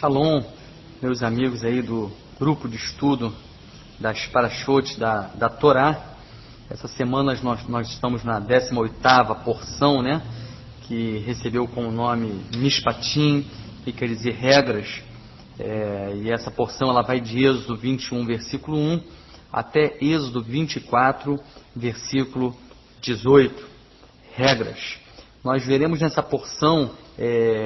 Shalom, meus amigos aí do grupo de estudo das Parashot da Torá. Essa semana nós estamos na 18ª porção, né? Que recebeu como nome Mishpatim, que quer dizer regras. E essa porção ela vai de Êxodo 21, versículo 1, até Êxodo 24, versículo 18. Regras. Nós veremos nessa porção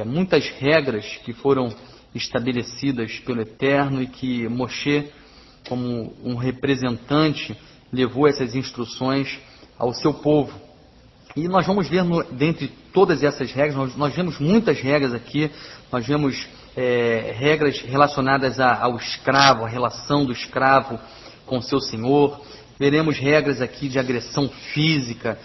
muitas regras que foram estabelecidas pelo Eterno e que Moshe, como um representante, levou essas instruções ao seu povo. E nós vamos ver, dentre todas essas regras, nós vemos muitas regras aqui. Nós vemos regras relacionadas ao escravo, a relação do escravo com seu senhor. Veremos regras aqui de agressão física,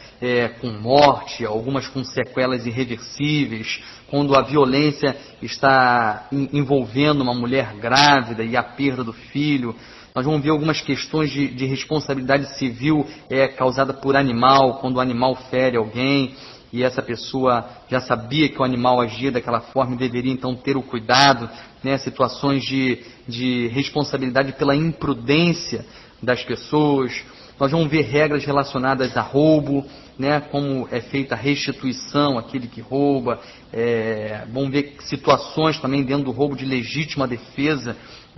com morte, algumas com sequelas irreversíveis, quando a violência está envolvendo uma mulher grávida e a perda do filho. Nós vamos ver algumas questões de responsabilidade civil causada por animal, quando o animal fere alguém e essa pessoa já sabia que o animal agia daquela forma e deveria então ter o cuidado, né? Situações de responsabilidade pela imprudência das pessoas. Nós vamos ver regras relacionadas a roubo, né? Como é feita a restituição, aquele que rouba. Vamos ver situações também dentro do roubo de legítima defesa,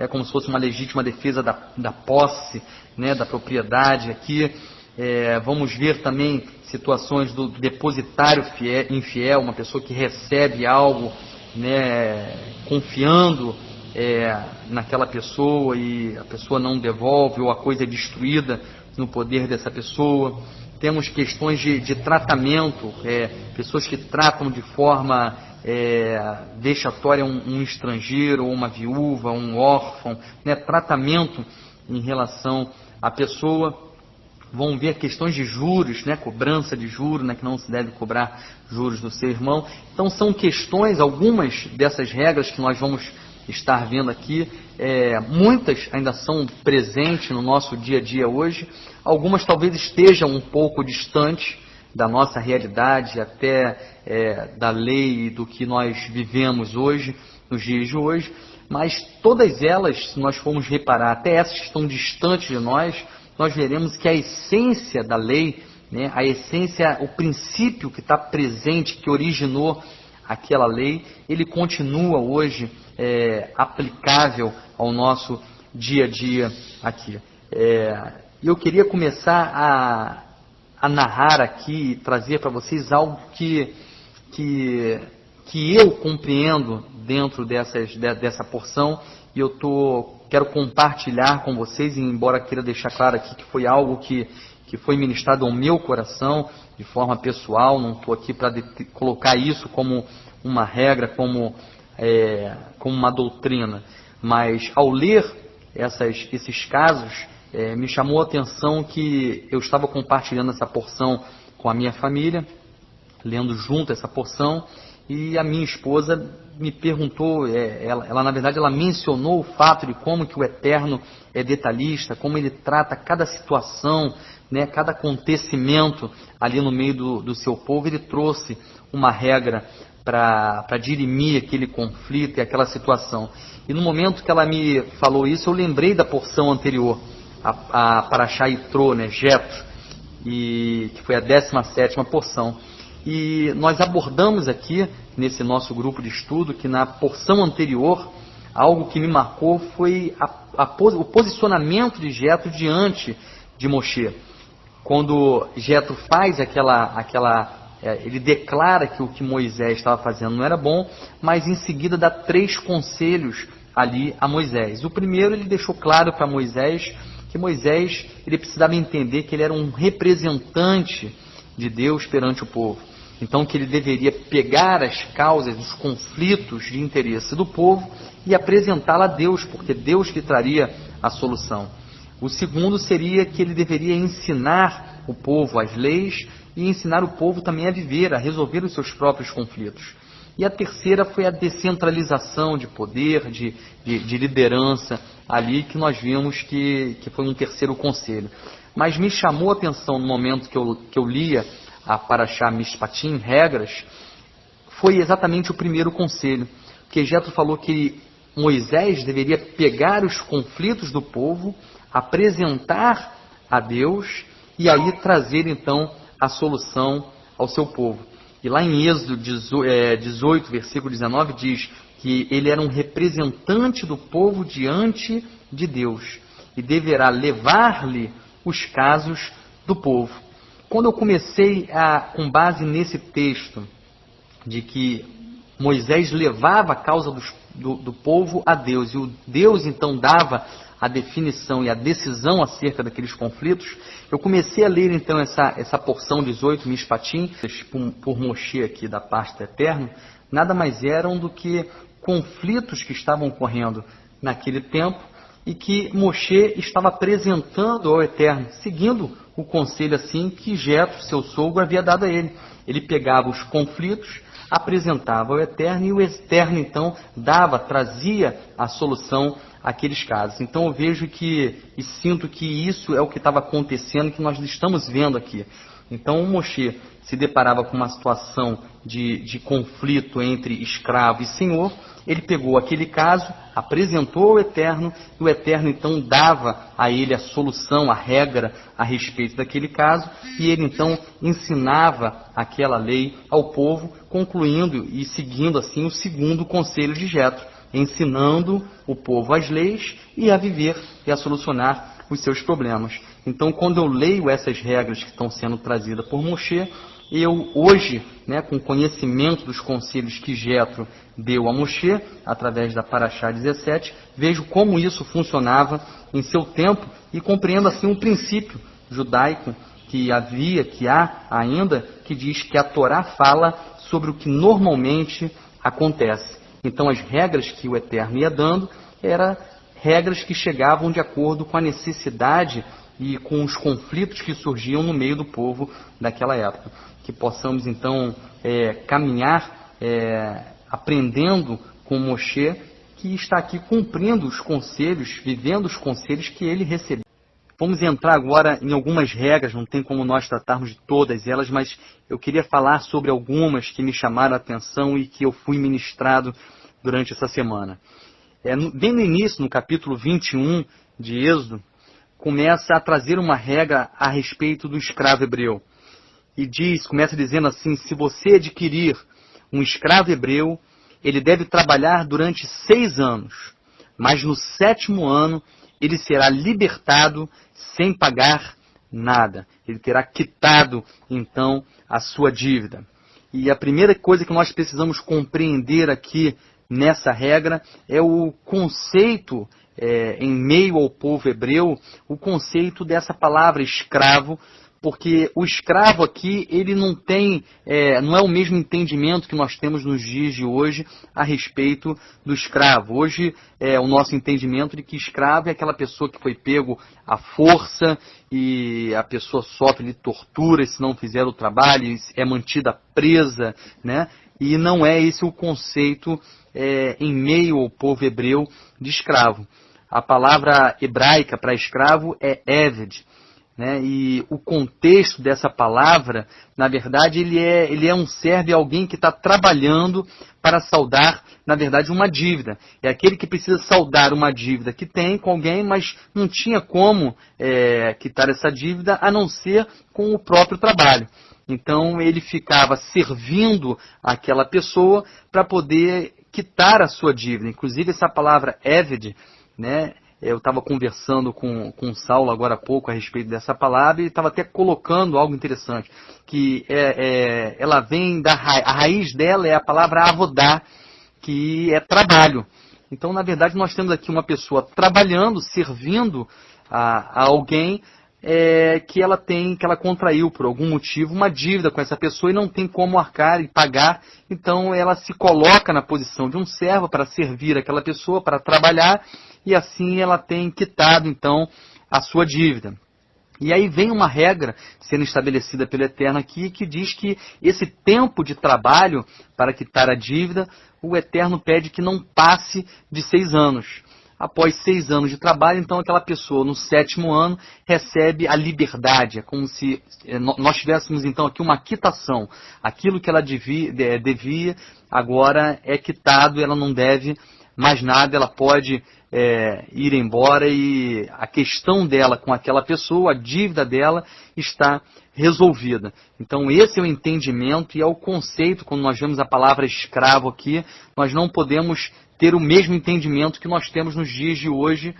como se fosse uma legítima defesa da posse, né? Da propriedade aqui. Vamos ver também situações do depositário infiel, uma pessoa que recebe algo, né? Confiando naquela pessoa e a pessoa não devolve, ou a coisa é destruída no poder dessa pessoa. Temos questões de tratamento, pessoas que tratam de forma vexatória um estrangeiro, ou uma viúva, um órfão, né? Tratamento em relação à pessoa. Vão ver questões de juros, né? Cobrança de juros, né? Que não se deve cobrar juros do seu irmão. Então são questões, algumas dessas regras que nós vamos estar vendo aqui, muitas ainda são presentes no nosso dia a dia hoje, algumas talvez estejam um pouco distantes da nossa realidade, até da lei do que nós vivemos hoje, nos dias de hoje, mas todas elas, se nós formos reparar, até essas que estão distantes de nós veremos que a essência da lei, né, a essência, o princípio que está presente, que originou aquela lei, ele continua hoje aplicável ao nosso dia a dia aqui. Eu queria começar a narrar aqui e trazer para vocês algo que eu compreendo dentro dessa porção, e eu quero compartilhar com vocês, embora queira deixar claro aqui que foi algo que foi ministrado ao meu coração de forma pessoal. Não estou aqui para colocar isso como uma regra, como uma doutrina, mas ao ler esses casos, me chamou a atenção que eu estava compartilhando essa porção com a minha família, lendo junto essa porção, e a minha esposa me perguntou, ela na verdade ela mencionou o fato de como que o Eterno é detalhista, como ele trata cada situação, né, cada acontecimento ali no meio do seu povo. Ele trouxe uma regra para dirimir aquele conflito e aquela situação. E no momento que ela me falou isso, eu lembrei da porção anterior, a Parashá Yitro, né, Jetro, que foi a 17ª porção. E nós abordamos aqui, nesse nosso grupo de estudo, que na porção anterior, algo que me marcou foi o posicionamento de Jetro diante de Moshe. Quando Jetro faz ele declara que o que Moisés estava fazendo não era bom, mas em seguida dá 3 conselhos ali a Moisés. O primeiro, ele deixou claro para Moisés que Moisés ele precisava entender que ele era um representante de Deus perante o povo. Então que ele deveria pegar as causas, os conflitos de interesse do povo e apresentá-la a Deus, porque Deus lhe traria a solução. O segundo seria que ele deveria ensinar o povo as leis e ensinar o povo também a viver, a resolver os seus próprios conflitos. E a terceira foi a descentralização de poder, de liderança ali, que nós vimos que foi um terceiro conselho. Mas me chamou a atenção no momento que eu lia a Parashá Mishpatim, regras, foi exatamente o primeiro conselho, que Jetro falou que Moisés deveria pegar os conflitos do povo, apresentar a Deus e aí trazer então a solução ao seu povo. E lá em Êxodo 18, versículo 19, diz que ele era um representante do povo diante de Deus e deverá levar-lhe os casos do povo. Quando eu comecei com base nesse texto, de que Moisés levava a causa do povo a Deus, e o Deus então dava a definição e a decisão acerca daqueles conflitos, eu comecei a ler então essa porção 18 Mishpatim, por Moshe aqui da parte do Eterno, nada mais eram do que conflitos que estavam ocorrendo naquele tempo e que Moshe estava apresentando ao Eterno, seguindo o conselho assim que Jetro, seu sogro, havia dado a ele. Ele pegava os conflitos, apresentava ao Eterno e o Eterno então trazia a solução àqueles casos. Então eu vejo e sinto que isso é o que estava acontecendo, que nós estamos vendo aqui. Então o Moshe se deparava com uma situação de conflito entre escravo e senhor. Ele pegou aquele caso, apresentou ao Eterno, e o Eterno então dava a ele a solução, a regra a respeito daquele caso, e ele então ensinava aquela lei ao povo, concluindo e seguindo assim o segundo conselho de Jetro, ensinando o povo as leis e a viver e a solucionar os seus problemas. Então, quando eu leio essas regras que estão sendo trazidas por Moshe, eu hoje, com conhecimento dos conselhos que Jetro deu a Moshe, através da Parashá 17, vejo como isso funcionava em seu tempo e compreendo assim um princípio judaico que há ainda, que diz que a Torá fala sobre o que normalmente acontece. Então, as regras que o Eterno ia dando eram regras que chegavam de acordo com a necessidade e com os conflitos que surgiam no meio do povo daquela época. Que possamos, então, caminhar aprendendo com Moshe, que está aqui cumprindo os conselhos, vivendo os conselhos que ele recebeu. Vamos entrar agora em algumas regras, não tem como nós tratarmos de todas elas, mas eu queria falar sobre algumas que me chamaram a atenção e que eu fui ministrado durante essa semana. Bem no início, no capítulo 21 de Êxodo, começa a trazer uma regra a respeito do escravo hebreu. E começa dizendo assim: se você adquirir um escravo hebreu, ele deve trabalhar durante 6 anos, mas no 7º ano ele será libertado sem pagar nada. Ele terá quitado, então, a sua dívida. E a primeira coisa que nós precisamos compreender aqui nessa regra é o conceito, em meio ao povo hebreu, o conceito dessa palavra escravo, porque o escravo aqui, ele não é o mesmo entendimento que nós temos nos dias de hoje a respeito do escravo. Hoje é o nosso entendimento de que escravo é aquela pessoa que foi pego à força e a pessoa sofre de tortura se não fizer o trabalho, é mantida presa, né? E não é esse o conceito em meio ao povo hebreu de escravo. A palavra hebraica para escravo é eved. E o contexto dessa palavra, na verdade, ele é um servo, é alguém que está trabalhando para saldar, na verdade, uma dívida. É aquele que precisa saldar uma dívida que tem com alguém, mas não tinha como quitar essa dívida a não ser com o próprio trabalho. Então ele ficava servindo aquela pessoa para poder quitar a sua dívida. Inclusive essa palavra eved, eu estava conversando com o Saulo agora há pouco a respeito dessa palavra e estava até colocando algo interessante, que ela vem a raiz dela é a palavra avodá, que é trabalho. Então, na verdade, nós temos aqui uma pessoa trabalhando, servindo a alguém que ela contraiu por algum motivo uma dívida com essa pessoa e não tem como arcar e pagar. Então, ela se coloca na posição de um servo para servir aquela pessoa, para trabalhar, e assim ela tem quitado, então, a sua dívida. E aí vem uma regra sendo estabelecida pelo Eterno aqui, que diz que esse tempo de trabalho para quitar a dívida, o Eterno pede que não passe de 6 anos. Após 6 anos de trabalho, então aquela pessoa no 7º ano recebe a liberdade. É como se nós tivéssemos então aqui uma quitação. Aquilo que ela devia agora é quitado, ela não deve mais nada, ela pode ir embora e a questão dela com aquela pessoa, a dívida dela está resolvida. Então esse é o entendimento e é o conceito. Quando nós vemos a palavra escravo aqui, nós não podemos ter o mesmo entendimento que nós temos nos dias de hoje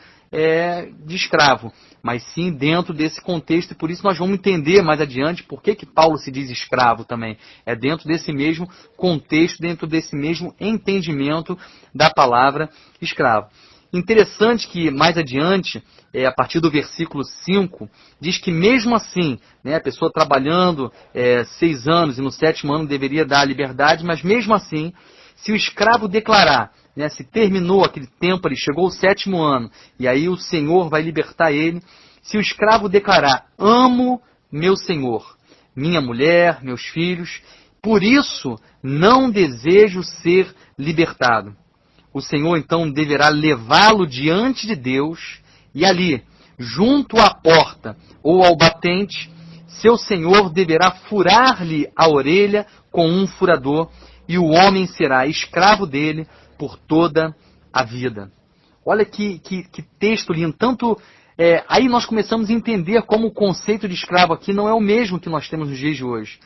de escravo, mas sim dentro desse contexto, e por isso nós vamos entender mais adiante por que Paulo se diz escravo também. É dentro desse mesmo contexto, dentro desse mesmo entendimento da palavra escravo. Interessante que mais adiante, a partir do versículo 5, diz que mesmo assim, a pessoa trabalhando 6 anos e no 7º ano deveria dar a liberdade, mas mesmo assim, se o escravo declarar, se terminou aquele tempo, ele chegou ao 7º ano, e aí o Senhor vai libertar ele, se o escravo declarar, amo meu Senhor, minha mulher, meus filhos, por isso não desejo ser libertado. O Senhor então deverá levá-lo diante de Deus, e ali, junto à porta ou ao batente, seu Senhor deverá furar-lhe a orelha com um furador, e o homem será escravo dele por toda a vida. Olha que texto lindo. Tanto, aí nós começamos a entender como o conceito de escravo aqui não é o mesmo que nós temos nos dias de hoje.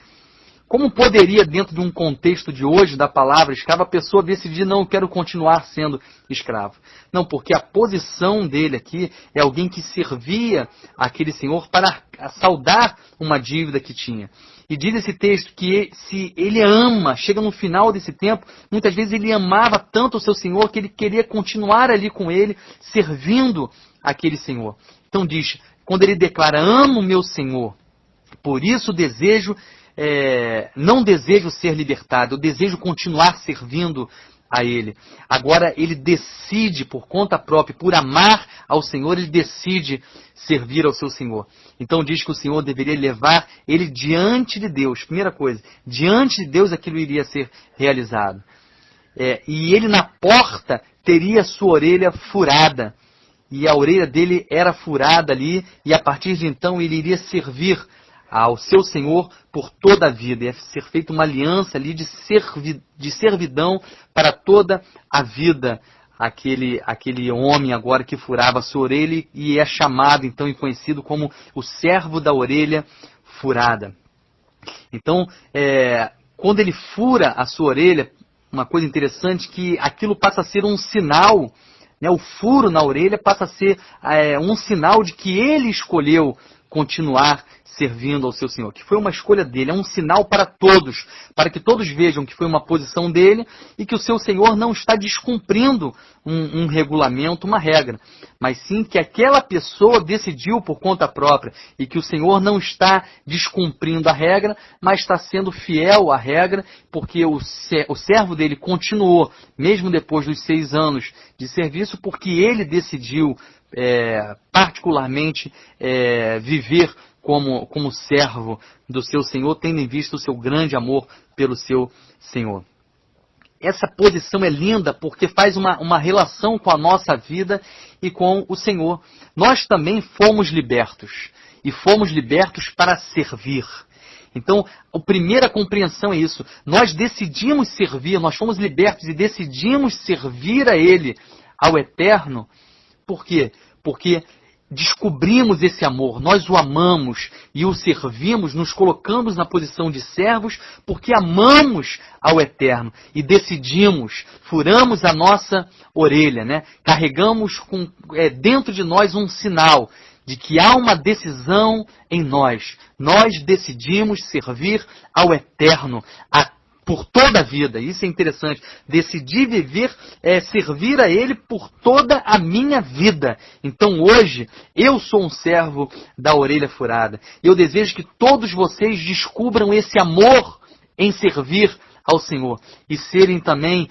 Como poderia, dentro de um contexto de hoje, da palavra escravo, a pessoa decidir, não, eu quero continuar sendo escravo? Não, porque a posição dele aqui é alguém que servia aquele senhor para saldar uma dívida que tinha. E diz esse texto que se ele ama, chega no final desse tempo, muitas vezes ele amava tanto o seu senhor que ele queria continuar ali com ele, servindo aquele senhor. Então diz, quando ele declara, amo meu senhor, por isso não desejo ser libertado, eu desejo continuar servindo a ele. Agora ele decide por conta própria, por amar ao Senhor, ele decide servir ao seu Senhor. Então diz que o Senhor deveria levar ele diante de Deus. Primeira coisa, diante de Deus aquilo iria ser realizado. E ele na porta teria sua orelha furada. E a orelha dele era furada ali, e a partir de então ele iria servir ao seu Senhor por toda a vida. Ia ser feita uma aliança ali de servidão para toda a vida. Aquele homem agora que furava a sua orelha e é chamado então e conhecido como o servo da orelha furada. Então, quando ele fura a sua orelha, uma coisa interessante que aquilo passa a ser um sinal, o furo na orelha passa a ser um sinal de que ele escolheu continuar servindo ao seu Senhor, que foi uma escolha dele, é um sinal para todos, para que todos vejam que foi uma posição dele e que o seu Senhor não está descumprindo um regulamento, uma regra, mas sim que aquela pessoa decidiu por conta própria e que o Senhor não está descumprindo a regra, mas está sendo fiel à regra, porque o servo dele continuou, mesmo depois dos 6 anos de serviço, porque ele decidiu particularmente viver como servo do seu Senhor, tendo em vista o seu grande amor pelo seu Senhor. Essa posição é linda porque faz uma relação com a nossa vida e com o Senhor. Nós também fomos libertos, e fomos libertos para servir. Então, a primeira compreensão é isso. Nós decidimos servir, nós fomos libertos e decidimos servir a Ele, ao Eterno. Por quê? Porque descobrimos esse amor, nós o amamos e o servimos, nos colocamos na posição de servos porque amamos ao Eterno e decidimos, furamos a nossa orelha, carregamos dentro de nós um sinal de que há uma decisão em nós. Nós decidimos servir ao Eterno, por toda a vida. Isso é interessante. Decidi viver, servir a Ele por toda a minha vida. Então hoje, eu sou um servo da orelha furada. Eu desejo que todos vocês descubram esse amor em servir ao Senhor. E serem também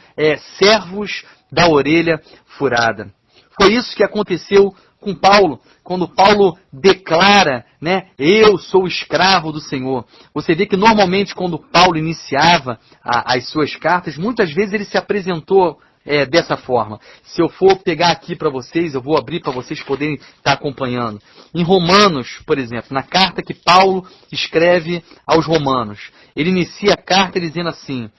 servos da orelha furada. Foi isso que aconteceu com Paulo, quando Paulo declara, eu sou escravo do Senhor. Você vê que normalmente quando Paulo iniciava as suas cartas, muitas vezes ele se apresentou dessa forma. Se eu for pegar aqui para vocês, eu vou abrir para vocês poderem estar acompanhando. Em Romanos, por exemplo, na carta que Paulo escreve aos Romanos, ele inicia a carta dizendo assim,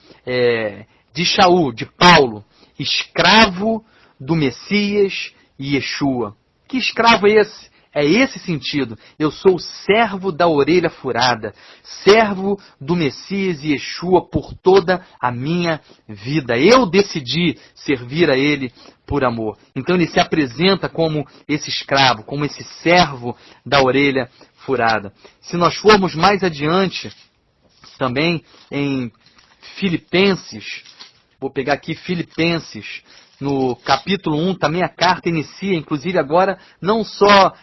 de Shaul, de Paulo, escravo do Messias e Yeshua. Que escravo é esse? É esse sentido. Eu sou servo da orelha furada, servo do Messias e Yeshua por toda a minha vida. Eu decidi servir a Ele por amor. Então ele se apresenta como esse escravo, como esse servo da orelha furada. Se nós formos mais adiante, também em Filipenses, vou pegar aqui Filipenses, no capítulo 1, também a carta inicia, inclusive agora, não só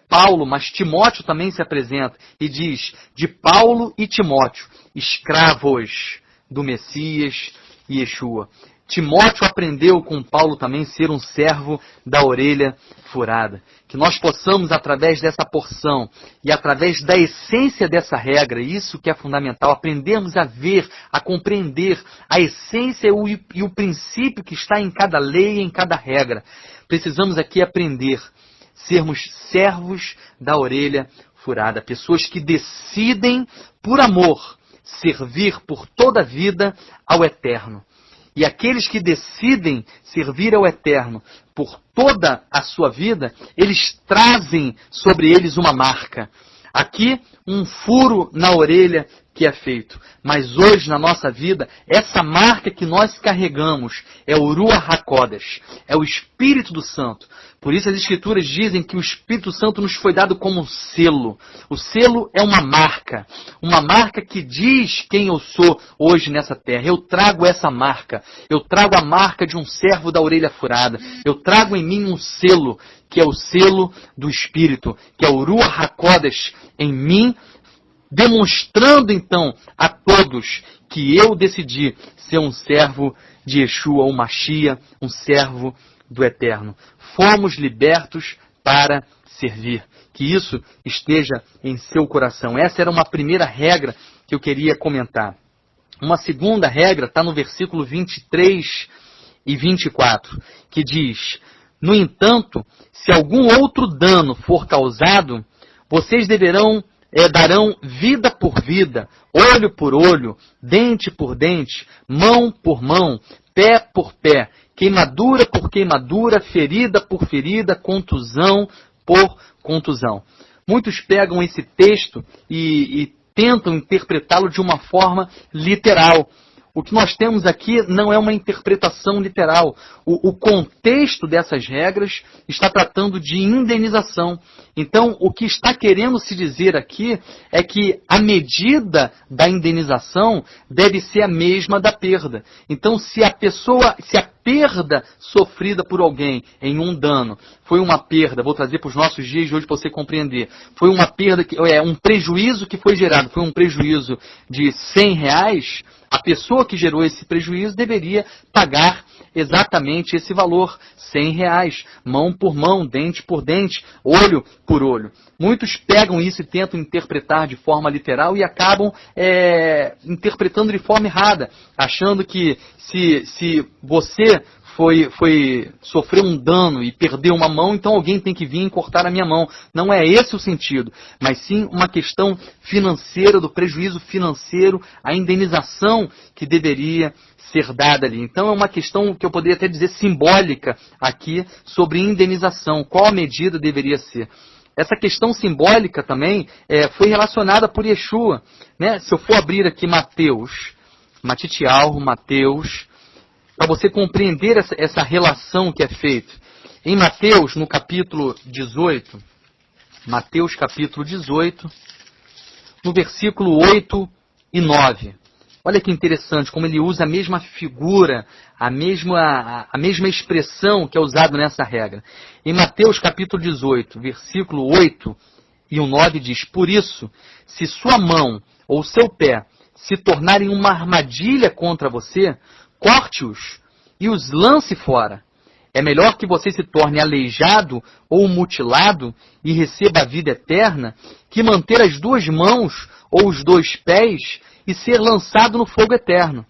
Paulo, mas Timóteo também se apresenta e diz, de Paulo e Timóteo, escravos do Messias e Yeshua. Timóteo aprendeu com Paulo também ser um servo da orelha furada. Que nós possamos, através dessa porção e através da essência dessa regra, isso que é fundamental, aprendermos a ver, a compreender a essência e o princípio que está em cada lei e em cada regra. Precisamos aqui aprender, sermos servos da orelha furada. Pessoas que decidem, por amor, servir por toda a vida ao Eterno. E aqueles que decidem servir ao Eterno por toda a sua vida, eles trazem sobre eles uma marca. Aqui, um furo na orelha que é feito. Mas hoje, na nossa vida, essa marca que nós carregamos é o Ruach HaKodesh, é o Espírito do Santo. Por isso as Escrituras dizem que o Espírito Santo nos foi dado como um selo. O selo é uma marca que diz quem eu sou hoje nessa terra. Eu trago essa marca. Eu trago a marca de um servo da orelha furada. Eu trago em mim um selo, que é o selo do Espírito, que é o Ruach HaKodesh em mim, demonstrando então a todos que eu decidi ser um servo de Yeshua, um Mashiach, um servo do Eterno. Fomos libertos para servir. Que isso esteja em seu coração. Essa era uma primeira regra que eu queria comentar. Uma segunda regra está no versículo 23 e 24, que diz: no entanto, se algum outro dano for causado, vocês darão vida por vida, olho por olho, dente por dente, mão por mão, pé por pé, queimadura por queimadura, ferida por ferida, contusão por contusão. Muitos pegam esse texto e tentam interpretá-lo de uma forma literal. O que nós temos aqui não é uma interpretação literal. O contexto dessas regras está tratando de indenização. Então, o que está querendo se dizer aqui é que a medida da indenização deve ser a mesma da perda. Então, se a perda sofrida por alguém em um dano foi uma perda, vou trazer para os nossos dias de hoje para você compreender, foi uma perda, um prejuízo que foi gerado, foi um prejuízo de R$100, a pessoa que gerou esse prejuízo deveria pagar exatamente esse valor, R$100, mão por mão, dente por dente, olho por olho. Muitos pegam isso e tentam interpretar de forma literal e acabam interpretando de forma errada, achando que se você sofreu um dano e perdeu uma mão, então alguém tem que vir e cortar a minha mão. Não é esse o sentido, mas sim uma questão financeira, do prejuízo financeiro, a indenização que deveria ser dada ali. Então é uma questão que eu poderia até dizer simbólica aqui sobre indenização, qual a medida deveria ser. Essa questão simbólica também foi relacionada por Yeshua. Né? Se eu for abrir aqui Mateus, para você compreender essa relação que é feita. Em Mateus, no capítulo 18, no versículo 8 e 9. Olha que interessante, como ele usa a mesma figura, a mesma expressão que é usada nessa regra. Em Mateus capítulo 18, versículo 8 e o 9 diz: por isso, se sua mão ou seu pé se tornarem uma armadilha contra você, corte-os e os lance fora. É melhor que você se torne aleijado ou mutilado e receba a vida eterna, que manter as duas mãos ou os dois pés e ser lançado no fogo eterno.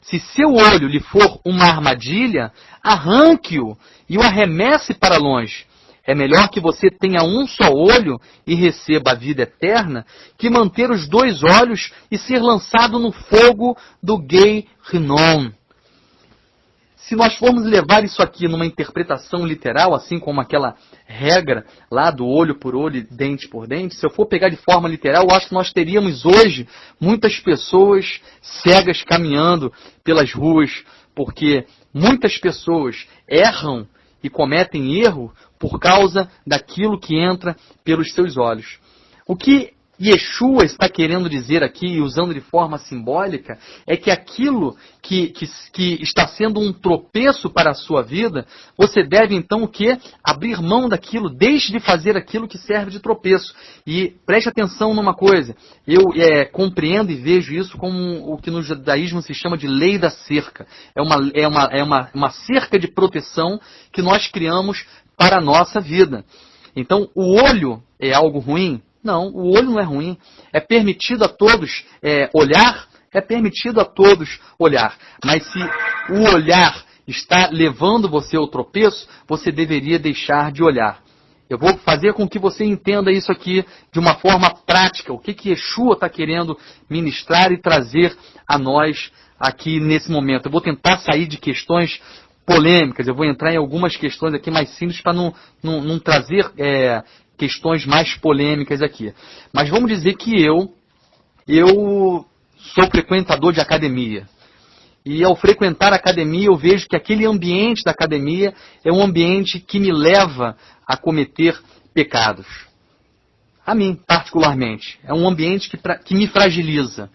Se seu olho lhe for uma armadilha, arranque-o e o arremesse para longe. É melhor que você tenha um só olho e receba a vida eterna, que manter os dois olhos e ser lançado no fogo do Gei Rinom. se nós formos levar isso aqui numa interpretação literal, assim como aquela regra lá do olho por olho, dente por dente, se eu for pegar de forma literal, eu acho que nós teríamos hoje muitas pessoas cegas caminhando pelas ruas, porque muitas pessoas erram e cometem erro por causa daquilo que entra pelos seus olhos. O que Yeshua está querendo dizer aqui, usando de forma simbólica, é que aquilo que está sendo um tropeço para a sua vida, você deve então o quê? Abrir mão daquilo, deixe de fazer aquilo que serve de tropeço. E preste atenção numa coisa, eu compreendo e vejo isso como o que no judaísmo se chama de lei da cerca. É uma cerca de proteção que nós criamos para a nossa vida. Então, o olho é algo ruim? Não, o olho não é ruim. É permitido a todos olhar? É permitido a todos olhar. Mas se o olhar está levando você ao tropeço, você deveria deixar de olhar. Eu vou fazer com que você entenda isso aqui de uma forma prática. O que Yeshua está querendo ministrar e trazer a nós aqui nesse momento. Eu vou tentar sair de questões polêmicas. Eu vou entrar em algumas questões aqui mais simples para não trazer questões mais polêmicas aqui. Mas vamos dizer que eu sou frequentador de academia. E ao frequentar a academia, eu vejo que aquele ambiente da academia é um ambiente que me leva a cometer pecados. A mim, particularmente. É um ambiente que me fragiliza.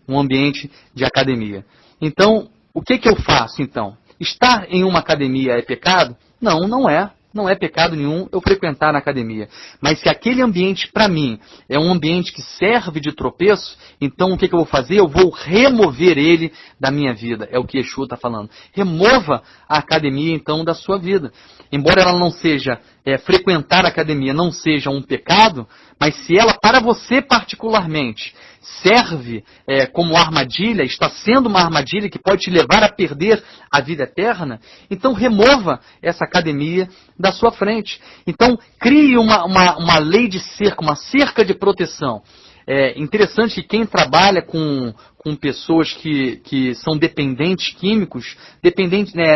Um ambiente de academia. Então, o que eu faço, então? Estar em uma academia é pecado? Não, não é. Não é pecado nenhum eu frequentar a academia. Mas se aquele ambiente, para mim, é um ambiente que serve de tropeço, então o que eu vou fazer? Eu vou remover ele da minha vida. É o que Yeshua está falando. Remova a academia, então, da sua vida. Embora ela não seja, frequentar a academia não seja um pecado, mas se ela, para você particularmente, serve como armadilha, está sendo uma armadilha que pode te levar a perder a vida eterna, então remova essa academia da sua frente. Então, crie uma lei de cerca, uma cerca de proteção. É interessante que quem trabalha com pessoas que são dependentes químicos,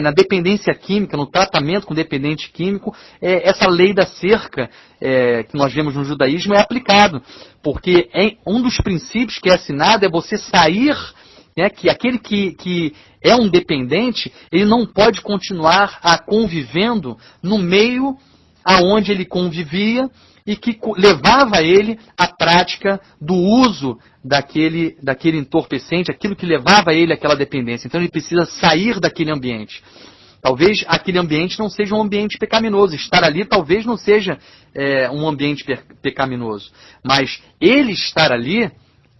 na dependência química, no tratamento com dependente químico, essa lei da cerca que nós vemos no judaísmo é aplicado. Porque um dos princípios que é assinado é você sair, que aquele que é um dependente, ele não pode continuar convivendo no meio aonde ele convivia e que levava ele à prática do uso daquele entorpecente, aquilo que levava ele àquela dependência. Então ele precisa sair daquele ambiente. Talvez aquele ambiente não seja um ambiente pecaminoso. Estar ali talvez não seja um ambiente pecaminoso. Mas ele estar ali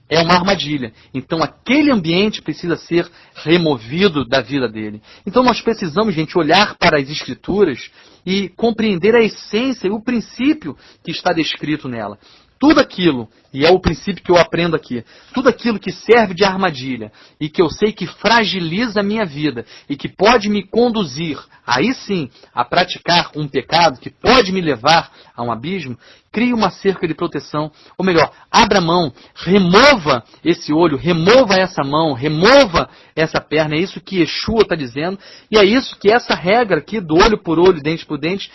é uma armadilha. Então aquele ambiente precisa ser removido da vida dele. Então nós precisamos, gente, olhar para as Escrituras e compreender a essência e o princípio que está descrito nela. Tudo aquilo, e é o princípio que eu aprendo aqui, tudo aquilo que serve de armadilha e que eu sei que fragiliza a minha vida e que pode me conduzir, aí sim, a praticar um pecado que pode me levar a um abismo, crie uma cerca de proteção, ou melhor, abra mão, remova esse olho, remova essa mão, remova essa perna, é isso que Yeshua está dizendo, e é isso que essa regra aqui do olho por olho, dente por dente,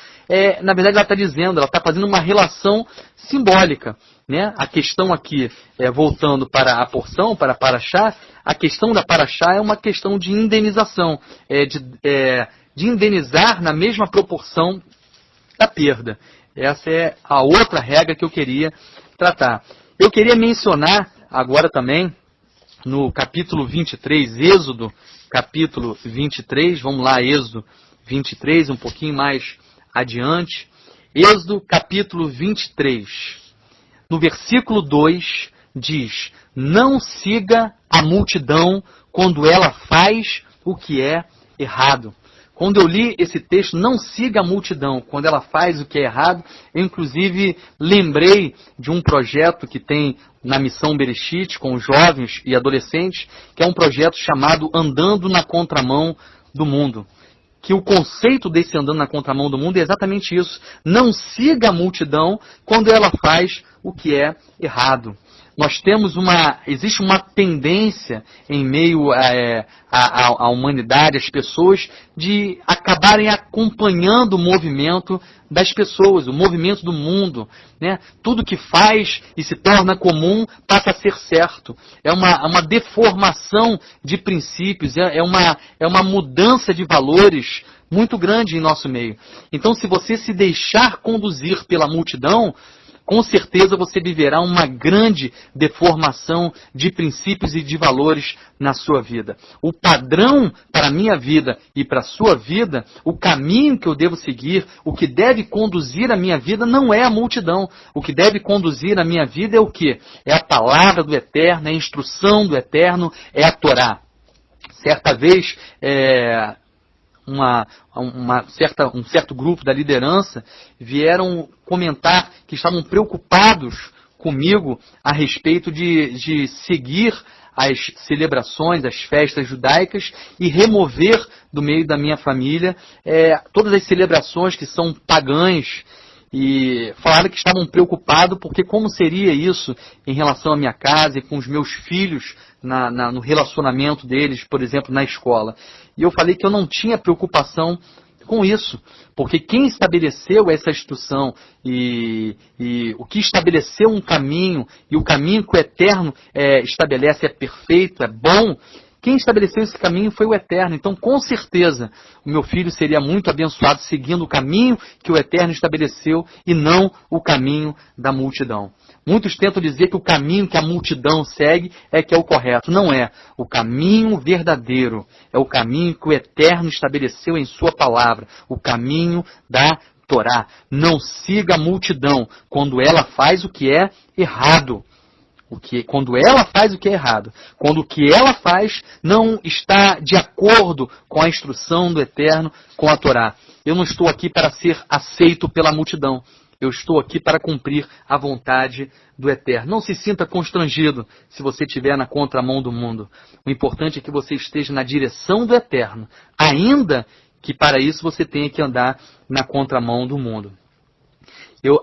na verdade ela está dizendo, ela está fazendo uma relação simbólica. A questão aqui, voltando para a porção, para a paraxá, a questão da paraxá é uma questão de indenização, de indenizar na mesma proporção da perda. Essa é a outra regra que eu queria tratar. Eu queria mencionar agora também, no capítulo 23, Êxodo, capítulo 23, vamos lá, Êxodo 23, um pouquinho mais adiante. Êxodo, capítulo 23. No versículo 2, diz: não siga a multidão quando ela faz o que é errado. Quando eu li esse texto, não siga a multidão quando ela faz o que é errado, eu inclusive lembrei de um projeto que tem na Missão Bereshit com jovens e adolescentes, que é um projeto chamado Andando na Contramão do Mundo. Que o conceito desse andando na contramão do mundo é exatamente isso. Não siga a multidão quando ela faz o que é errado. existe uma tendência em meio à humanidade, às pessoas, de acabarem acompanhando o movimento das pessoas, o movimento do mundo, né? Tudo que faz e se torna comum passa a ser certo. É uma deformação de princípios, é uma mudança de valores muito grande em nosso meio. Então, se você se deixar conduzir pela multidão, com certeza você viverá uma grande deformação de princípios e de valores na sua vida. O padrão para a minha vida e para a sua vida, o caminho que eu devo seguir, o que deve conduzir a minha vida não é a multidão. O que deve conduzir a minha vida é o quê? É a palavra do Eterno, é a instrução do Eterno, é a Torá. Certa vez, um certo grupo da liderança vieram comentar que estavam preocupados comigo a respeito de seguir as celebrações, as festas judaicas e remover do meio da minha família todas as celebrações que são pagãs. E falaram que estavam preocupados porque como seria isso em relação à minha casa e com os meus filhos no relacionamento deles, por exemplo, na escola. E eu falei que eu não tinha preocupação com isso, porque quem estabeleceu essa instrução e o que estabeleceu um caminho, e o caminho que o Eterno estabelece é perfeito, é bom, quem estabeleceu esse caminho foi o Eterno. Então, com certeza, o meu filho seria muito abençoado seguindo o caminho que o Eterno estabeleceu e não o caminho da multidão. Muitos tentam dizer que o caminho que a multidão segue que é o correto. Não é. O caminho verdadeiro é o caminho que o Eterno estabeleceu em sua palavra. O caminho da Torá. Não siga a multidão quando ela faz o que é errado. Quando ela faz o que é errado, quando o que ela faz não está de acordo com a instrução do Eterno, com a Torá. Eu não estou aqui para ser aceito pela multidão. Eu estou aqui para cumprir a vontade do Eterno. Não se sinta constrangido se você estiver na contramão do mundo. O importante é que você esteja na direção do Eterno, ainda que para isso você tenha que andar na contramão do mundo.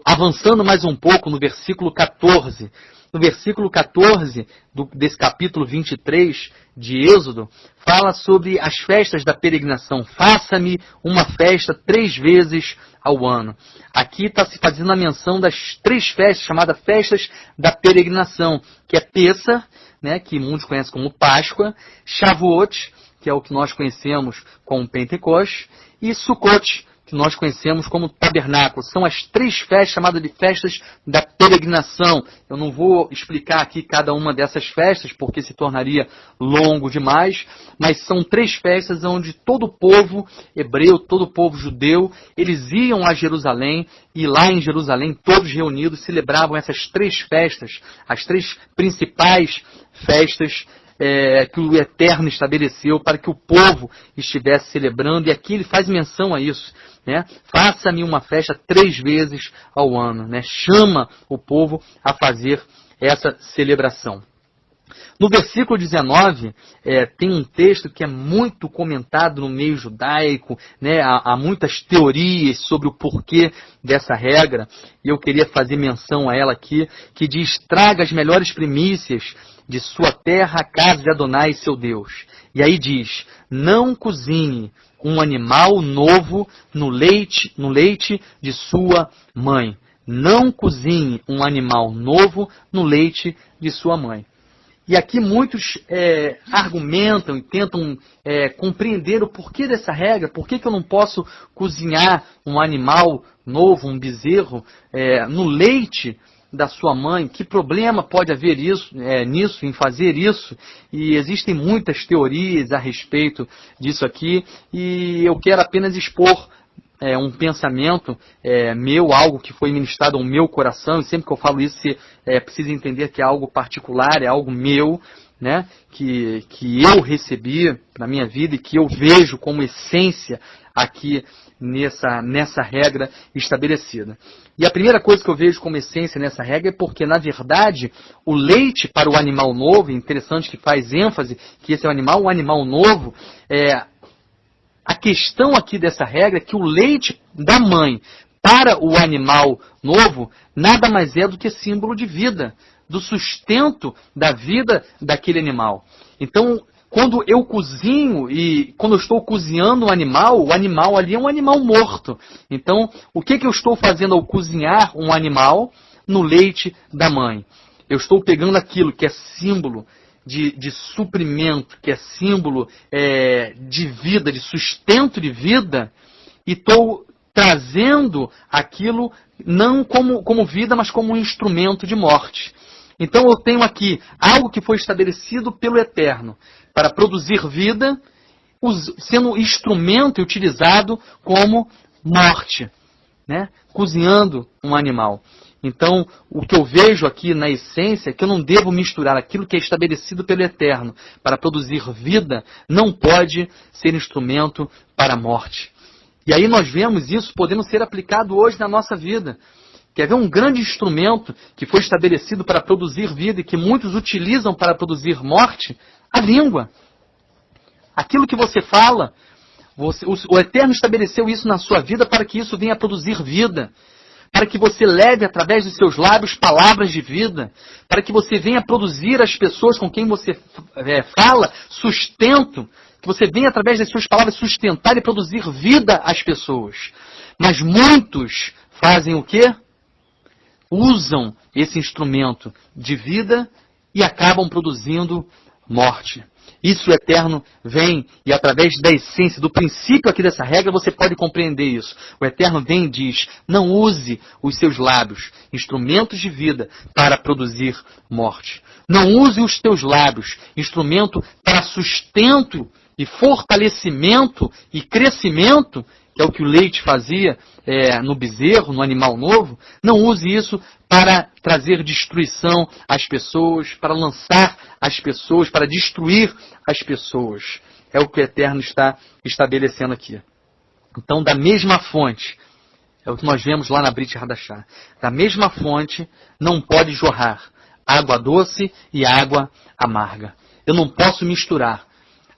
Avançando mais um pouco no versículo 14... No versículo 14 desse capítulo 23 de Êxodo, fala sobre as festas da peregrinação. Faça-me uma festa 3 vezes ao ano. Aqui está se fazendo a menção das 3 festas, chamadas festas da peregrinação, que é Pêssar, né, que muitos conhecem como Páscoa, Shavuot, que é o que nós conhecemos como Pentecostes, e Sukkot, que nós conhecemos como tabernáculo. São as 3 festas chamadas de festas da peregrinação. Eu não vou explicar aqui cada uma dessas festas, porque se tornaria longo demais, mas são 3 festas onde todo o povo hebreu, todo o povo judeu, eles iam a Jerusalém, e lá em Jerusalém, todos reunidos, celebravam essas 3 festas, as 3 principais festas que o Eterno estabeleceu para que o povo estivesse celebrando, e aqui ele faz menção a isso, né? Faça-me uma festa 3 vezes ao ano, né? Chama o povo a fazer essa celebração. No versículo 19, tem um texto que é muito comentado no meio judaico, né? Há muitas teorias sobre o porquê dessa regra, e eu queria fazer menção a ela aqui, que diz: traga as melhores primícias de sua terra à casa de Adonai, seu Deus. E aí diz: não cozinhe um animal novo no leite de sua mãe. Não cozinhe um animal novo no leite de sua mãe. E aqui muitos argumentam e tentam compreender o porquê dessa regra. Por que eu não posso cozinhar um animal novo, um bezerro, no leite da sua mãe? Que problema pode haver nisso, em fazer isso? E existem muitas teorias a respeito disso aqui, e eu quero apenas expor um pensamento meu, algo que foi ministrado ao meu coração, e sempre que eu falo isso, você precisa entender que é algo particular, é algo meu, né, que eu recebi para a minha vida e que eu vejo como essência aqui nessa regra estabelecida. E a primeira coisa que eu vejo como essência nessa regra é porque, na verdade, o leite para o animal novo, interessante que faz ênfase que esse é o animal novo, a questão aqui dessa regra é que o leite da mãe para o animal novo nada mais é do que símbolo de vida. do sustento da vida daquele animal. Então, quando eu cozinho e quando eu estou cozinhando o animal ali é um animal morto. Então, o que eu estou fazendo ao cozinhar um animal no leite da mãe? Eu estou pegando aquilo que é símbolo de suprimento, que é símbolo de vida, de sustento de vida, e estou trazendo aquilo não como vida, mas como um instrumento de morte. Então eu tenho aqui algo que foi estabelecido pelo Eterno para produzir vida, sendo instrumento e utilizado como morte, né? Cozinhando um animal. Então, o que eu vejo aqui na essência é que eu não devo misturar aquilo que é estabelecido pelo Eterno para produzir vida, não pode ser instrumento para a morte. E aí nós vemos isso podendo ser aplicado hoje na nossa vida. Quer ver um grande instrumento que foi estabelecido para produzir vida e que muitos utilizam para produzir morte? A língua. Aquilo que você fala, o Eterno estabeleceu isso na sua vida para que isso venha a produzir vida. Para que você leve através dos seus lábios palavras de vida. Para que você venha produzir às pessoas com quem você fala sustento. Que você venha através das suas palavras sustentar e produzir vida às pessoas. Mas muitos fazem o quê? Usam esse instrumento de vida e acabam produzindo morte. Isso o Eterno vem e através da essência, do princípio aqui dessa regra, você pode compreender isso. O Eterno vem e diz, não use os seus lábios, instrumentos de vida, para produzir morte. Não use os teus lábios, instrumento para sustento e fortalecimento e crescimento, que é o que o leite fazia no bezerro, no animal novo. Não use isso para trazer destruição às pessoas, para lançar as pessoas, para destruir as pessoas. É o que o Eterno está estabelecendo aqui. Então, da mesma fonte, é o que nós vemos lá na Brit Hadashah, da mesma fonte não pode jorrar água doce e água amarga. Eu não posso misturar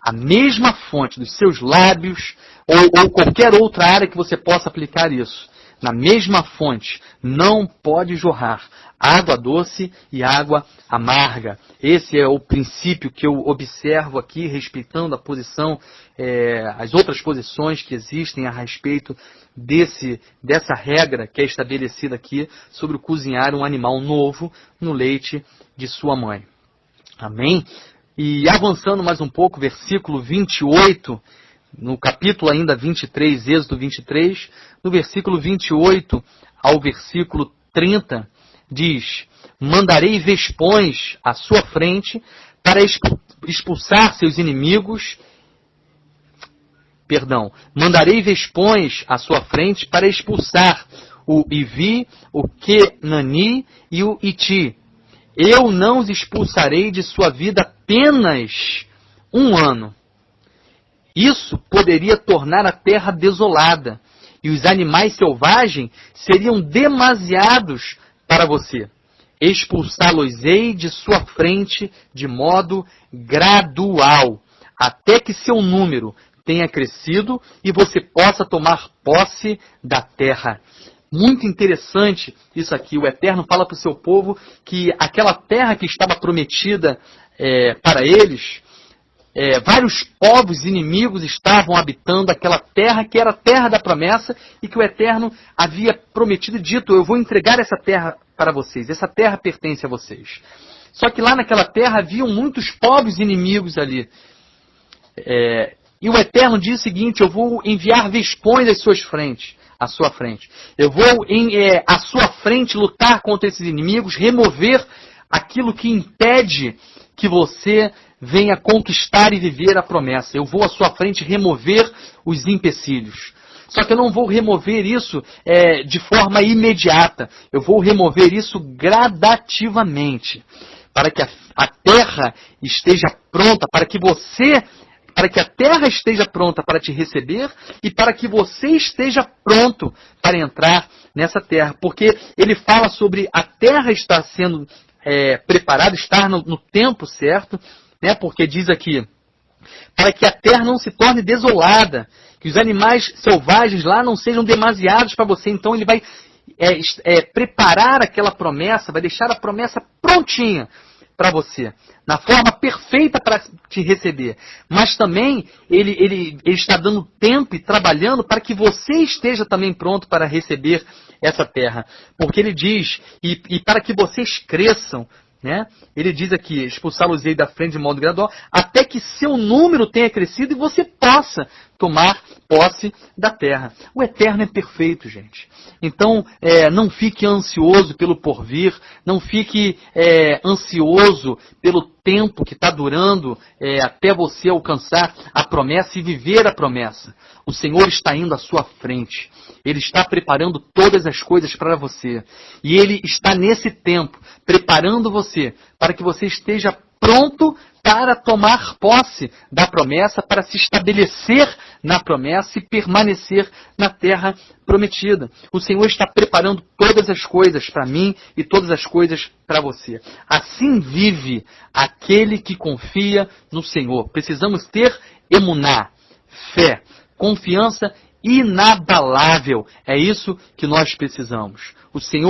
a mesma fonte dos seus lábios ou qualquer outra área que você possa aplicar isso. Na mesma fonte não pode jorrar água doce e água amarga. Esse é o princípio que eu observo aqui, respeitando a posição, as outras posições que existem a respeito dessa regra que é estabelecida aqui sobre o cozinhar um animal novo no leite de sua mãe. Amém? E avançando mais um pouco, versículo 28, no capítulo ainda 23, Êxodo 23, no versículo 28 ao versículo 30, diz, mandarei vespões à sua frente para expulsar seus inimigos, mandarei vespões à sua frente para expulsar o Ivi, o Kenani e o Iti. Eu não os expulsarei de sua vida apenas 1 ano. Isso poderia tornar a terra desolada, e os animais selvagens seriam demasiados para você. Expulsá-los-ei de sua frente de modo gradual, até que seu número tenha crescido e você possa tomar posse da terra. Muito interessante isso aqui. O Eterno fala para o seu povo que aquela terra que estava prometida para eles, vários povos inimigos estavam habitando aquela terra que era a terra da promessa e que o Eterno havia prometido e dito, eu vou entregar essa terra para vocês, essa terra pertence a vocês. Só que lá naquela terra haviam muitos povos inimigos ali. E o Eterno diz o seguinte, eu vou enviar vespões à sua frente. Eu vou à sua frente lutar contra esses inimigos, remover aquilo que impede que você venha conquistar e viver a promessa. Eu vou à sua frente remover os empecilhos. Só que eu não vou remover isso de forma imediata. Eu vou remover isso gradativamente. Para que a terra esteja pronta, para que a terra esteja pronta para te receber e para que você esteja pronto para entrar nessa terra. Porque ele fala sobre a terra estar sendo preparada, estar no tempo certo, né? Porque diz aqui, para que a terra não se torne desolada, que os animais selvagens lá não sejam demasiados para você. Então ele vai preparar aquela promessa, vai deixar a promessa prontinha para você, na forma perfeita para te receber. Mas também ele está dando tempo e trabalhando para que você esteja também pronto para receber essa terra. Porque ele diz, e para que vocês cresçam, né? Ele diz aqui, expulsá-los-ei da frente de modo gradual, até que seu número tenha crescido e você possa tomar posse da terra. O eterno é perfeito, gente. Então, não fique ansioso pelo porvir, não fique ansioso pelo tempo que está durando até você alcançar a promessa e viver a promessa. O Senhor está indo à sua frente. Ele está preparando todas as coisas para você. E Ele está nesse tempo preparando você para que você esteja pronto para tomar posse da promessa, para se estabelecer na promessa e permanecer na terra prometida. O Senhor está preparando todas as coisas para mim e todas as coisas para você. Assim vive aquele que confia no Senhor. Precisamos ter emuná, fé, confiança inabalável. É isso que nós precisamos. O Senhor